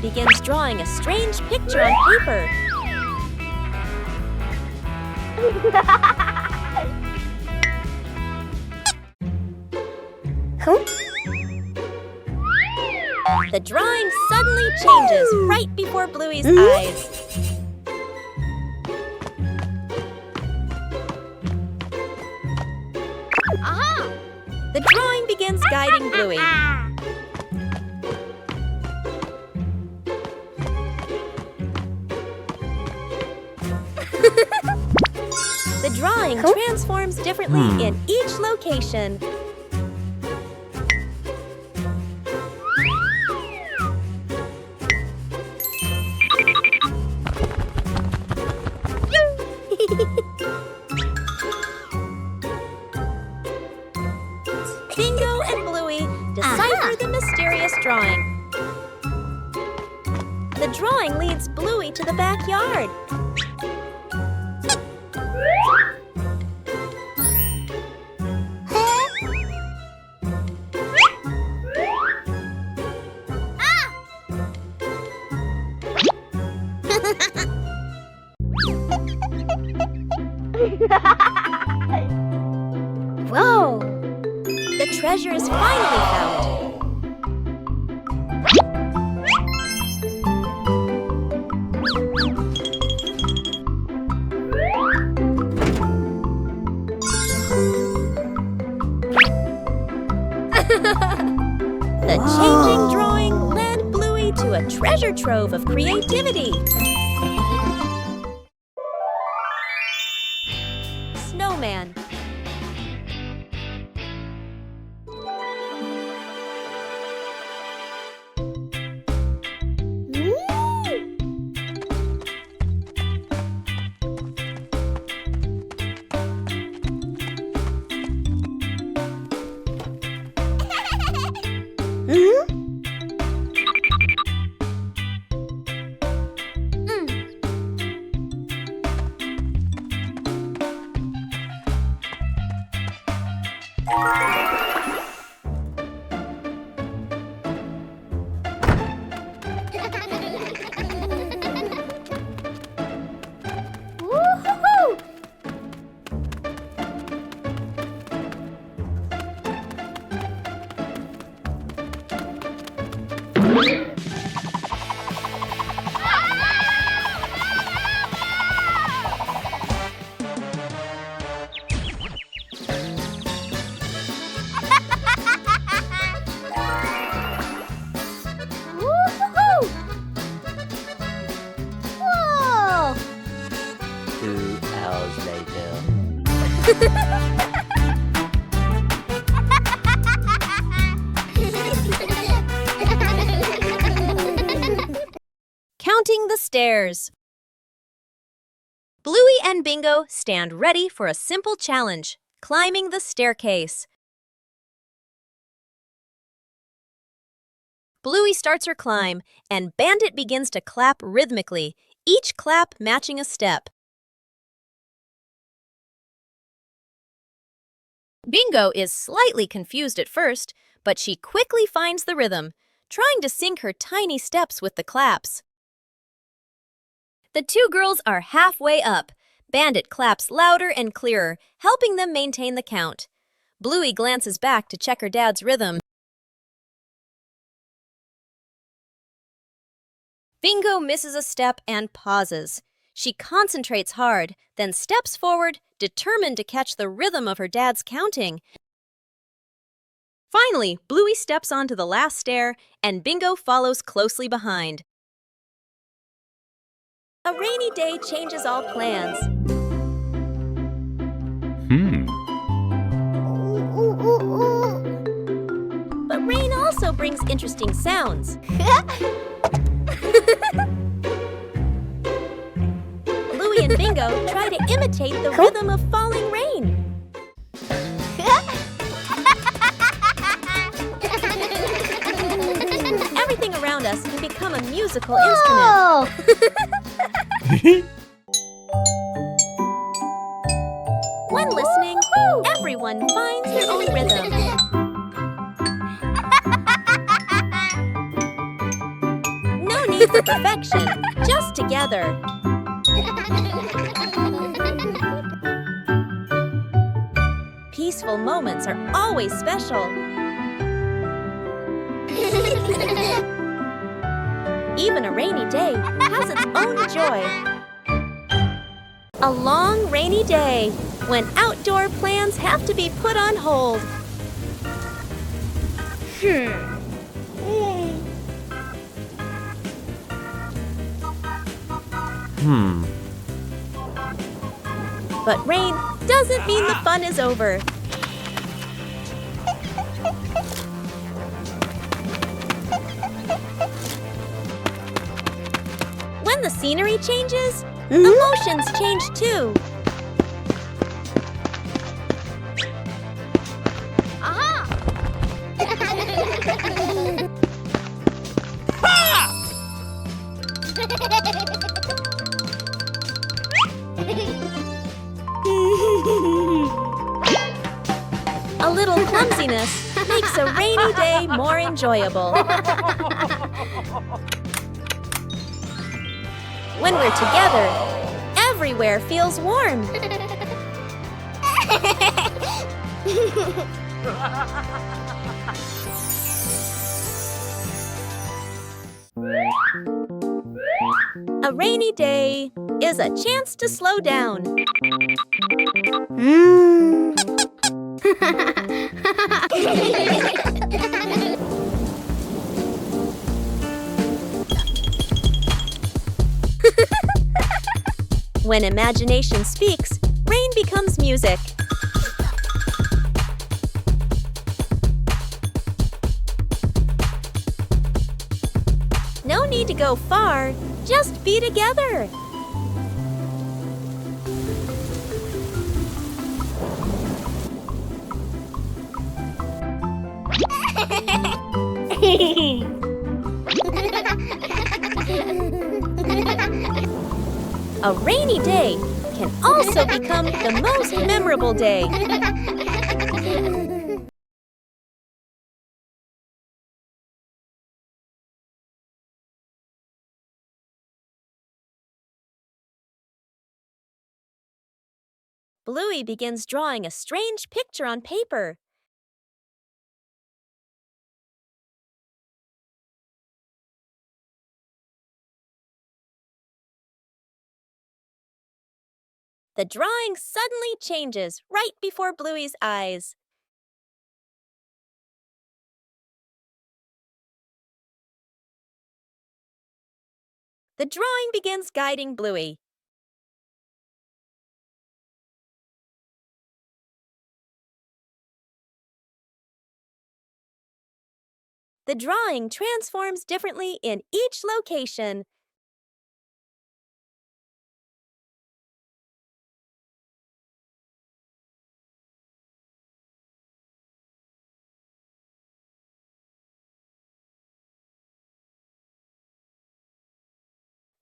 begins drawing a strange picture on paper. The drawing suddenly changes right before Bluey's eyes. Aha! The drawing begins guiding Bluey. The drawing transforms differently in each location. Bingo and Bluey decipher the mysterious drawing. The drawing leads Bluey to the backyard. Whoa! The treasure is finally found. The changing drawing led Bluey to a treasure trove of creativity. Snowman. Woo-hoo-hoo! 2 hours later. Counting the stairs. Bluey and Bingo stand ready for a simple challenge, climbing the staircase. Bluey starts her climb, and Bandit begins to clap rhythmically, each clap matching a step. Bingo is slightly confused at first, but she quickly finds the rhythm, trying to sync her tiny steps with the claps. The two girls are halfway up. Bandit claps louder and clearer, helping them maintain the count. Bluey glances back to check her dad's rhythm. Bingo misses a step and pauses. She concentrates hard, then steps forward, determined to catch the rhythm of her dad's counting. Finally, Bluey steps onto the last stair, and Bingo follows closely behind. A rainy day changes all plans. But rain also brings interesting sounds. Bluey and Bingo try to imitate the rhythm of falling rain. Everything around us can become a musical instrument. When listening, everyone finds their own rhythm. No need aiming for perfection, just together. Peaceful moments are always special. Even a rainy day has its own joy. A long rainy day, when outdoor plans have to be put on hold. But rain doesn't mean the fun is over. When the scenery changes, emotions change too. A little clumsiness makes a rainy day more enjoyable. When we're together, everywhere feels warm. A rainy day is a chance to slow down. When imagination speaks, rain becomes music. No need to go far, just be together. A rainy day can also become the most memorable day. Bluey begins drawing a strange picture on paper. The drawing suddenly changes right before Bluey's eyes. The drawing begins guiding Bluey. The drawing transforms differently in each location.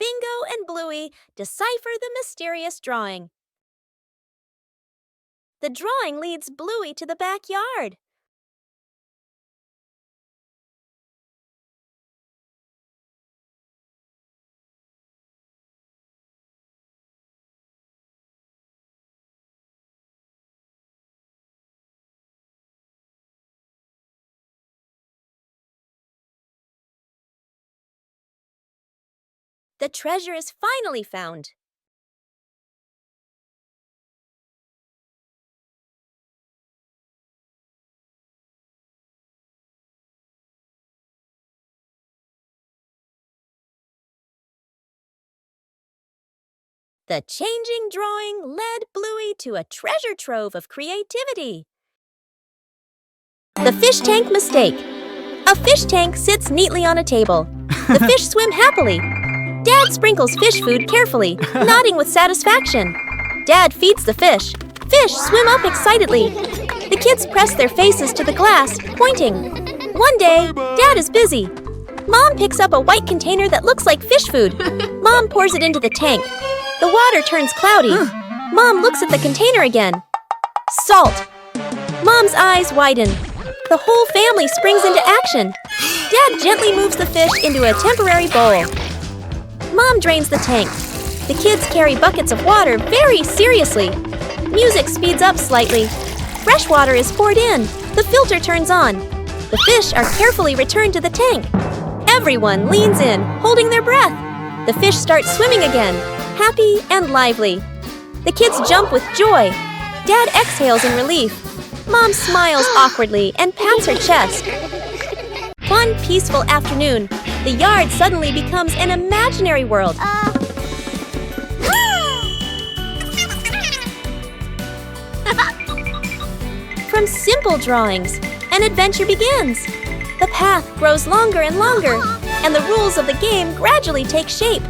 Bingo and Bluey decipher the mysterious drawing. The drawing leads Bluey to the backyard. The treasure is finally found. The changing drawing led Bluey to a treasure trove of creativity. The fish tank mistake. A fish tank sits neatly on a table. The fish swim happily. Dad sprinkles fish food carefully, nodding with satisfaction. Dad feeds the fish. Fish swim up excitedly. The kids press their faces to the glass, pointing. One day, Dad is busy. Mom picks up a white container that looks like fish food. Mom pours it into the tank. The water turns cloudy. Mom looks at the container again. Salt. Mom's eyes widen. The whole family springs into action. Dad gently moves the fish into a temporary bowl. Mom drains the tank. The kids carry buckets of water very seriously. Music speeds up slightly. Fresh water is poured in. The filter turns on. The fish are carefully returned to the tank. Everyone leans in, holding their breath. The fish start swimming again, happy and lively. The kids jump with joy. Dad exhales in relief. Mom smiles awkwardly and pats her chest. One peaceful afternoon, the yard suddenly becomes an imaginary world. From simple drawings, an adventure begins. The path grows longer and longer, and the rules of the game gradually take shape.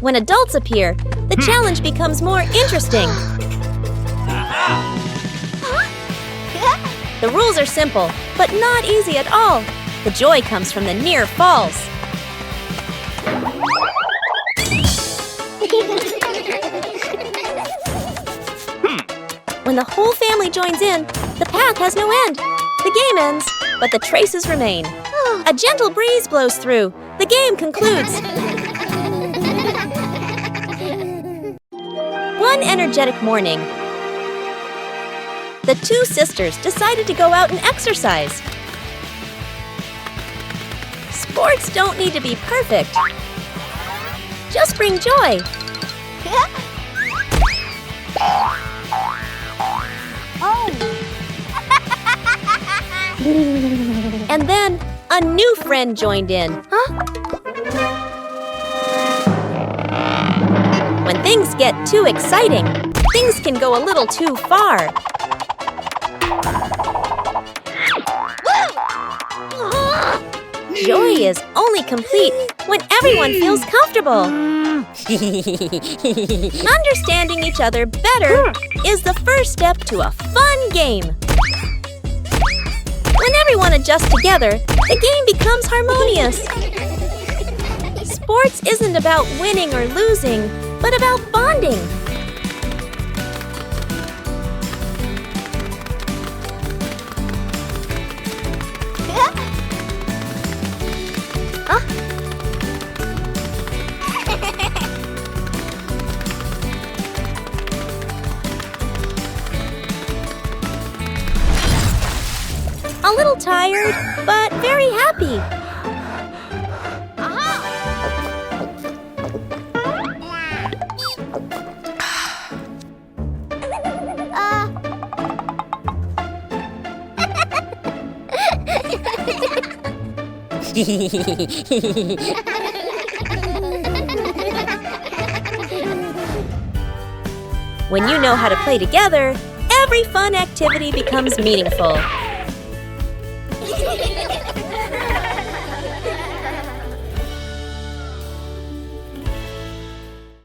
When adults appear, the challenge becomes more interesting. The rules are simple, but not easy at all. The joy comes from the near falls. When the whole family joins in, the path has no end. The game ends, but the traces remain. A gentle breeze blows through. The game concludes. One energetic morning, the two sisters decided to go out and exercise. Sports don't need to be perfect. Just bring joy. And then a new friend joined in. When things get too exciting, things can go a little too far. Joy is only complete when everyone feels comfortable. Understanding each other better is the first step to a fun game. When everyone adjusts together, the game becomes harmonious. Sports isn't about winning or losing, but about bonding. A little tired, but very happy. When you know how to play together, every fun activity becomes meaningful.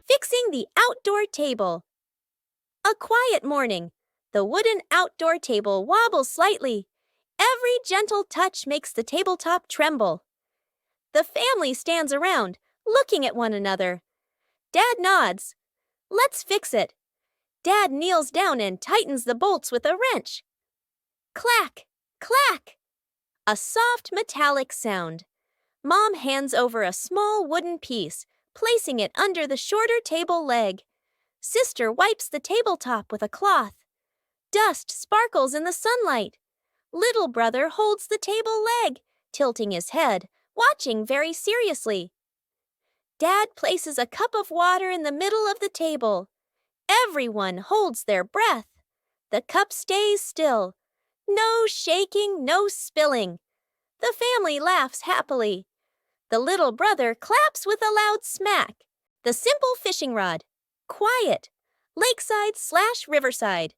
Fixing the outdoor table. A quiet morning. The wooden outdoor table wobbles slightly. Every gentle touch makes the tabletop tremble. The family stands around, looking at one another. Dad nods. Let's fix it. Dad kneels down and tightens the bolts with a wrench. Clack, clack. A soft metallic sound. Mom hands over a small wooden piece, placing it under the shorter table leg. Sister wipes the tabletop with a cloth. Dust sparkles in the sunlight. Little brother holds the table leg, tilting his head, watching very seriously. Dad places a cup of water in the middle of the table. Everyone holds their breath. The cup stays still. No shaking, no spilling. The family laughs happily. The little brother claps with a loud smack. The simple fishing rod. Quiet. Lakeside/riverside.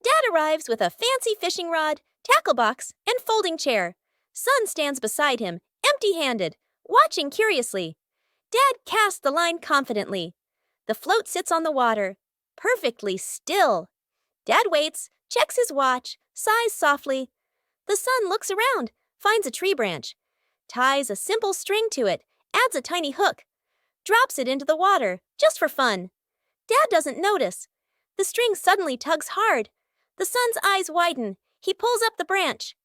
Dad arrives with a fancy fishing rod, tackle box, and folding chair. Son stands beside him, empty-handed, watching curiously. Dad casts the line confidently. The float sits on the water, perfectly still. Dad waits, checks his watch, sighs softly. The son looks around, finds a tree branch, ties a simple string to it, adds a tiny hook, drops it into the water, just for fun. Dad doesn't notice. The string suddenly tugs hard. The son's eyes widen. He pulls up the branch.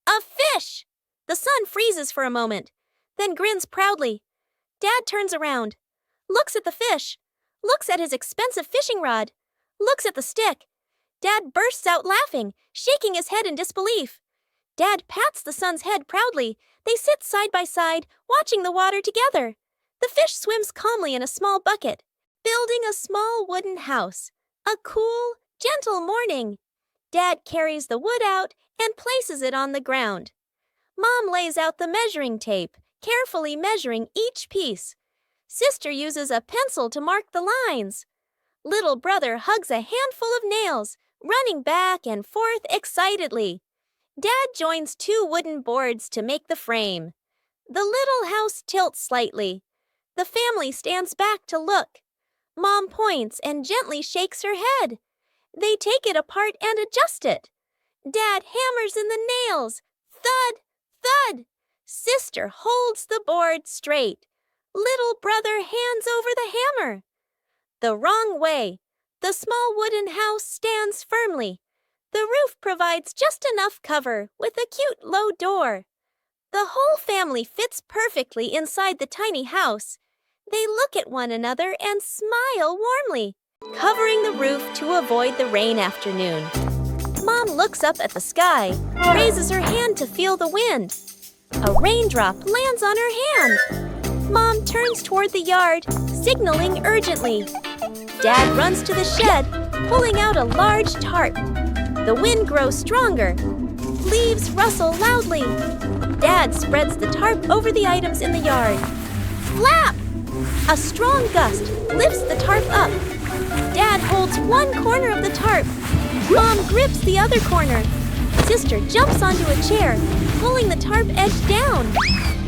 A fish! The son freezes for a moment, then grins proudly. Dad turns around, looks at the fish, looks at his expensive fishing rod, looks at the stick. Dad bursts out laughing, shaking his head in disbelief. Dad pats the son's head proudly. They sit side by side, watching the water together. The fish swims calmly in a small bucket, building a small wooden house. A cool, gentle morning. Dad carries the wood out and places it on the ground. Mom lays out the measuring tape, carefully measuring each piece. Sister uses a pencil to mark the lines. Little brother hugs a handful of nails, running back and forth excitedly. Dad joins 2 wooden boards to make the frame. The little house tilts slightly. The family stands back to look. Mom points and gently shakes her head. They take it apart and adjust it. Dad hammers in the nails. Thud, thud. Sister holds the board straight. Little brother hands over the hammer. The wrong way. The small wooden house stands firmly. The roof provides just enough cover with a cute low door. The whole family fits perfectly inside the tiny house. They look at one another and smile warmly, covering the roof to avoid the rain afternoon. Mom looks up at the sky, raises her hand to feel the wind. A raindrop lands on her hand. Mom turns toward the yard, signaling urgently. Dad runs to the shed, pulling out a large tarp. The wind grows stronger. Leaves rustle loudly. Dad spreads the tarp over the items in the yard. Flap! A strong gust lifts the tarp up. Dad holds one corner of the tarp. Mom grips the other corner. Sister jumps onto a chair, pulling the tarp edge down.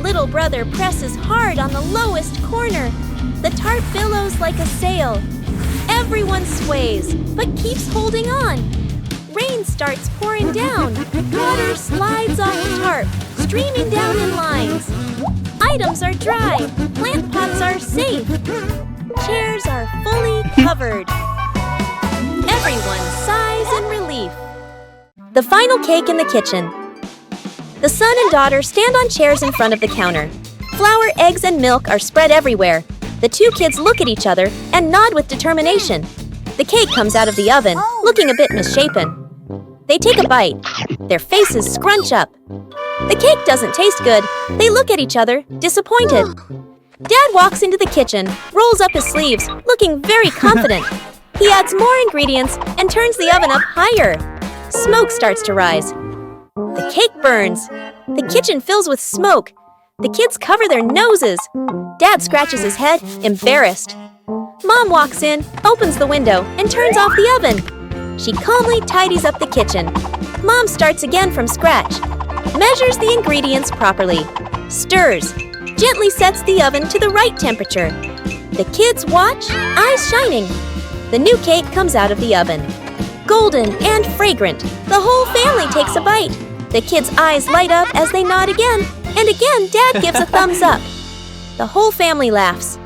Little brother presses hard on the lowest corner. The tarp billows like a sail. Everyone sways, but keeps holding on. Rain starts pouring down. Water slides off the tarp, streaming down in lines. Items are dry. Plant pots are safe. Chairs are fully covered. Everyone sighs in relief. The final cake in the kitchen. The son and daughter stand on chairs in front of the counter. Flour, eggs, and milk are spread everywhere. The 2 kids look at each other and nod with determination. The cake comes out of the oven, looking a bit misshapen. They take a bite. Their faces scrunch up. The cake doesn't taste good. They look at each other, disappointed. Dad walks into the kitchen, rolls up his sleeves, looking very confident. He adds more ingredients and turns the oven up higher. Smoke starts to rise. The cake burns. The kitchen fills with smoke. The kids cover their noses. Dad scratches his head, embarrassed. Mom walks in, opens the window, and turns off the oven. She calmly tidies up the kitchen. Mom starts again from scratch. Measures the ingredients properly. Stirs. Gently sets the oven to the right temperature. The kids watch, eyes shining. The new cake comes out of the oven. Golden and fragrant. The whole family takes a bite. The kids' eyes light up as they nod again. And again, Dad gives a thumbs up. The whole family laughs.